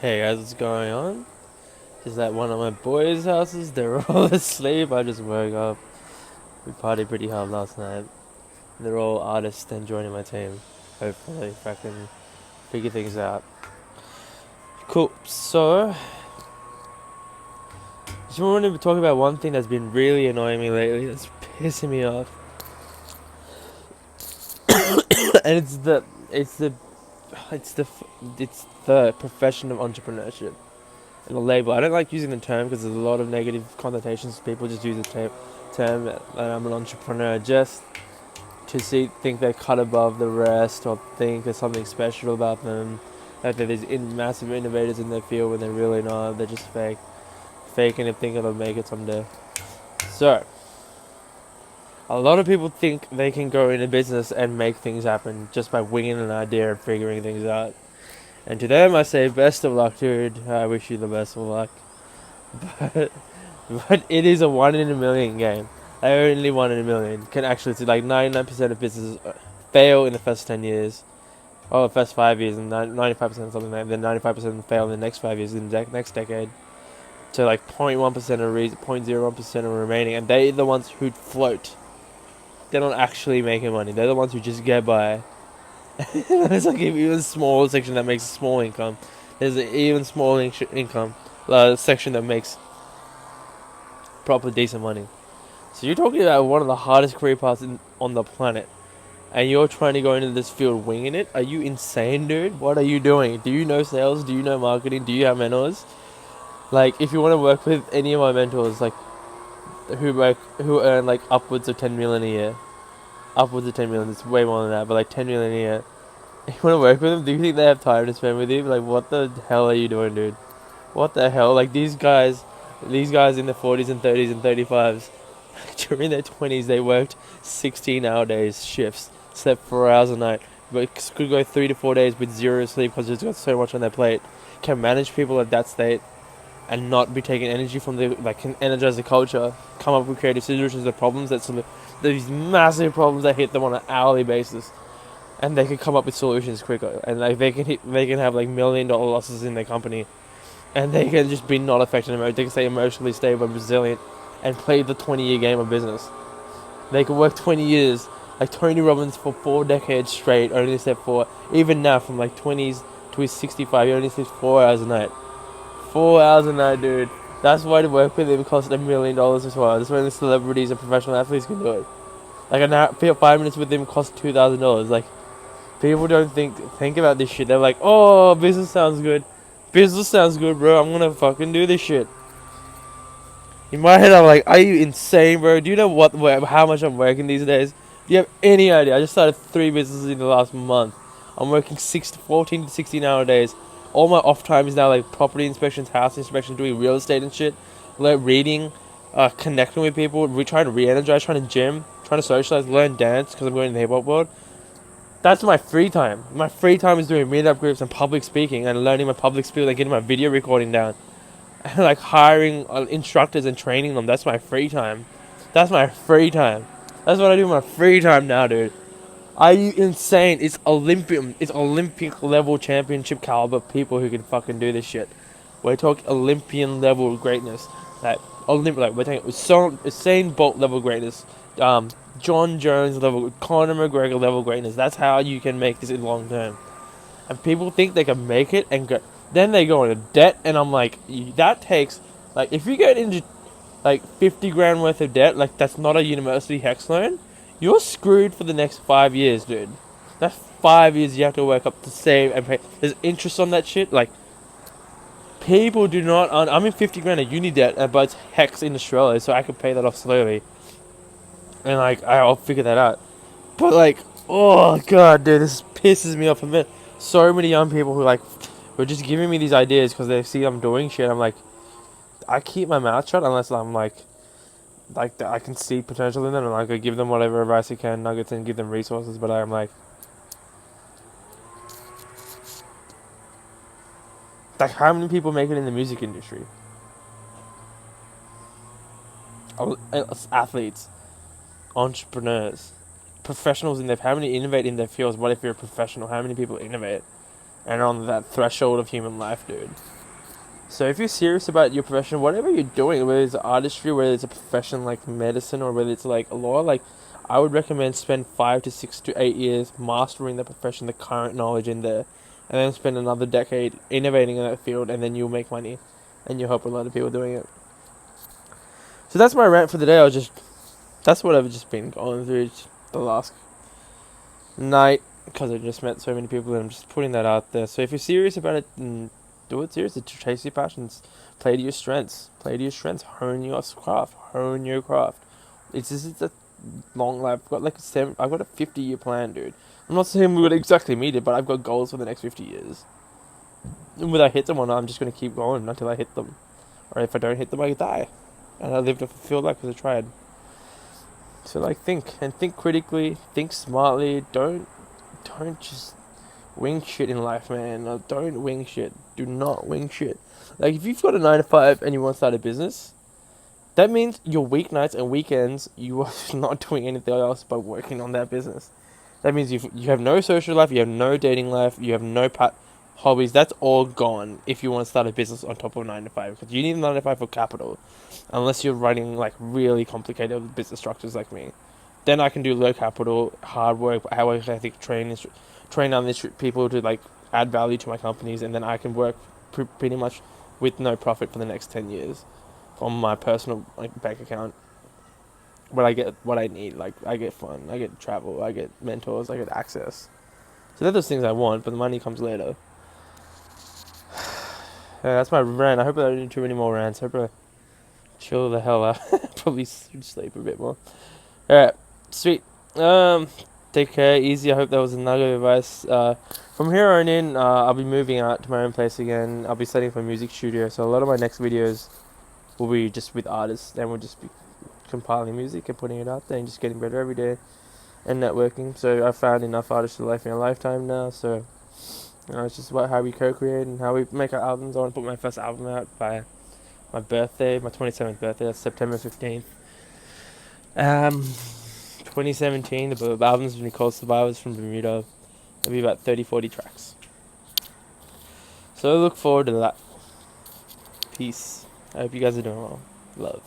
Hey guys, what's going on? Is that one of my boys' houses? They're all asleep. I just woke up. We partied pretty hard last night. They're all artists and joining my team. Hopefully, if I can figure things out. Cool. So, just wanted to talk about one thing that's been really annoying me lately. That's pissing me off, and it's the it's the profession of entrepreneurship. And the label. I don't like using the term because there's a lot of negative connotations. People just use the term that I'm an entrepreneur just to think they're cut above the rest or think there's something special about them. Like that there's massive innovators in their field when they're really not. They're just faking and thinking they'll make it someday. So, a lot of people think they can go into business and make things happen just by winging an idea and figuring things out. And to them, I say, best of luck, dude. I wish you the best of luck. But it is a 1 in a million game. Only 1 in a million can actually see like 99% of businesses fail in the first 10 years, or the first 5 years, and 95% something like that. Then 95% fail in the next 5 years in the next decade. So like 0.1% or 0.01% are remaining, and they're the ones who float. They're not actually making money. They're the ones who just get by. There's like an even smaller section that makes a small income. There's an even smaller income section that makes proper decent money. So you're talking about one of the hardest career paths on the planet, and you're trying to go into this field winging it? Are you insane, dude? What are you doing? Do you know sales? Do you know marketing? Do you have mentors? Like, if you want to work with any of my mentors, like who earn like upwards of 10 million a year, upwards of 10 million, it's way more than that, but like 10 million a year. You want to work with them? Do you think they have time to spend with you? Like, what the hell are you doing, dude? What the hell? Like these guys in the 40s and 30s and 35s, during their 20s, they worked 16-hour days, shifts, slept 4 hours a night, but could go 3 to 4 days with zero sleep because they've got so much on their plate. Can manage people at that state and not be taking energy from can energize the culture, come up with creative solutions to problems these massive problems that hit them on an hourly basis, and they can come up with solutions quicker, and like they can have like $1 million losses in their company, and they can just be not affected. They can stay emotionally stable and resilient, and play the 20-year game of business. They can work 20 years, like Tony Robbins for 4 decades straight. Only slept even now from like 20s to his 65. He only sleeps 4 hours a night. 4 hours a night, dude. That's why to work with him costs $1 million as well. That's why the celebrities and professional athletes can do it. Like an hour, 5 minutes with him costs $2,000. Like, people don't think about this shit. They're like, oh, business sounds good. Business sounds good, bro. I'm gonna fucking do this shit. In my head, I'm like, are you insane, bro? Do you know how much I'm working these days? Do you have any idea? I just started 3 businesses in the last month. I'm working 14 to 16-hour days. All my off time is now like property inspections, house inspections, doing real estate and shit. Like reading, connecting with people, trying to re-energize, trying to gym, trying to socialize, learn dance because I'm going in the hip-hop world. That's my free time. My free time is doing meetup groups and public speaking and learning my public speaking, like getting my video recording down. Like hiring instructors and training them. That's my free time. That's my free time. That's what I do in my free time now, dude. Are you insane? It's Olympic level championship caliber people who can fucking do this shit. We're talking Olympian level greatness. Like we're talking Usain Bolt level greatness. John Jones level, Conor McGregor level greatness. That's how you can make this in long term. And people think they can make it and go. Then they go into debt, and I'm like, that takes, like, if you get into like 50 grand worth of debt, like that's not a university hex loan, you're screwed for the next 5 years, dude. That's 5 years you have to work up to save and pay. There's interest on that shit. Like, people do not. I'm in 50 grand of uni debt, but it's hex in Australia, so I can pay that off slowly. And like, I'll figure that out. But like, oh god, dude, this pisses me off a bit. So many young people who were just giving me these ideas because they see I'm doing shit. I'm like, I keep my mouth shut unless I'm like I can see potential in them, and like I give them whatever advice I can, nuggets, and give them resources. But I'm like how many people make it in the music industry? Athletes, entrepreneurs, professionals in their. How many innovate in their fields? What if you're a professional? How many people innovate? and are on that threshold of human life, dude. So if you're serious about your profession, whatever you're doing, whether it's artistry, whether it's a profession like medicine, or whether it's like a law, like I would recommend spend 5 to 6 to 8 years mastering the profession, the current knowledge in there, and then spend another decade innovating in that field, and then you'll make money, and you'll help a lot of people doing it. So that's my rant for the day. That's what I've just been going through the last night, because I just met so many people, and I'm just putting that out there. So if you're serious about it, do it seriously. Chase your passions. Play to your strengths. Play to your strengths. Hone your craft. Hone your craft. It's a long life. I've got a 50-year plan, dude. I'm not saying we would exactly meet it, but I've got goals for the next 50 years. And whether I hit them or not, I'm just gonna keep going until I hit them. Or if I don't hit them, I die. And I lived a fulfilled life because I tried. So think critically, think smartly. Don't just wing shit in life, man. No, don't wing shit. Do not wing shit. Like if you've got a 9 to 5 and you want to start a business, that means your weeknights and weekends you are not doing anything else but working on that business. That means you have no social life, you have no dating life, you have no hobbies. That's all gone if you want to start a business on top of 9 to 5, because you need 9 to 5 for capital, unless you're running like really complicated business structures like me. Then I can do low capital, hard work, work ethic, train on these people to like add value to my companies, and then I can work pretty much with no profit for the next 10 years on my personal like bank account. But I get what I need. Like I get fun, I get travel, I get mentors, I get access. So they're those things I want, but the money comes later. Yeah, that's my rant. I hope I don't do too many more rants. I hope I chill the hell out. Probably sleep a bit more. Alright, sweet. Take care, easy. I hope that was a nugget of advice. From here on in, I'll be moving out to my own place again. I'll be setting up a music studio, so a lot of my next videos will be just with artists, and we'll just be compiling music and putting it out there and just getting better every day and networking. So I've found enough artists to life in a lifetime now, so it's just about how we co-create and how we make our albums. I want to put my first album out by my birthday, my 27th birthday. That's September 15th. 2017. The album's been called Survivors from Bermuda. It'll be about 30-40 tracks. So I look forward to that. Peace. I hope you guys are doing well. Love.